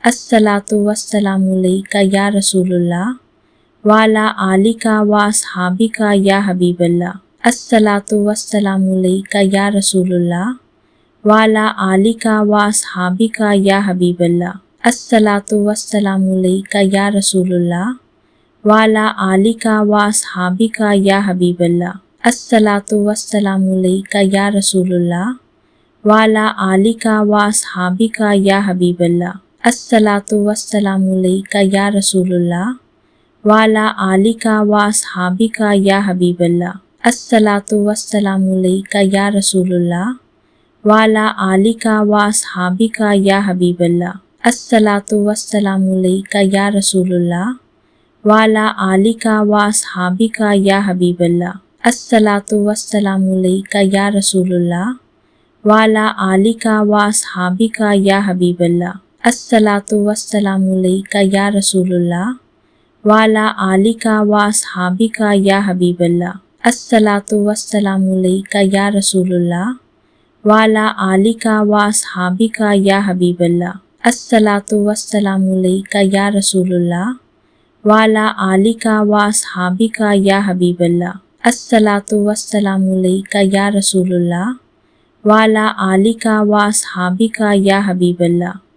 الصلاۃ والسلام علیکہ یا رسول اللہ وعلی آلکہ و اصحابکہ یا حبیب اللہ۔ الصلاۃ والسلام علیکہ یا رسول اللہ وعلی آلکہ و اصحابکہ یا حبیب اللہ۔ الصلاۃ والسلام علیکہ یا رسول اللہ وعلی آلکہ و اصحابکہ یا حبیب اللہ۔ الصلاۃ والسلام علیکہ یا رسول اللہ وعلی آلکہ و اصحابکہ یا حبیب اللہ۔ الصلاۃ والسلام علیکہ یا رسول اللہ وعلی آلکہ و اصحابکہ یا حبیب اللہ۔ الصلاۃ والسلام علیکہ یا رسول اللہ وعلی آلکہ و اصحابکہ یا حبیب اللہ۔ الصلاۃ والسلام علیکہ یا رسول اللہ وعلی آلکہ و اصحابکہ یا حبیب اللہ۔ الصلاۃ والسلام علیکہ یا رسول اللہ وعلی آلکہ و اصحابکہ یا حبیب اللہ۔ الصلاۃ والسلام علیکہ یا رسول اللہ وعلی آلکہ و اصحابکہ یا حبیب اللہ۔ الصلاۃ والسلام علیکہ یا رسول اللہ وعلی آلکہ و اصحابکہ یا حبیب اللہ۔ الصلاۃ والسلام علیکہ یا رسول اللہ وعلی آلکہ و اصحابکہ یا حبیب اللہ۔ الصلاۃ والسلام علیکہ یا رسول اللہ وعلی آلکہ و اصحابکہ یا حبیب اللہ۔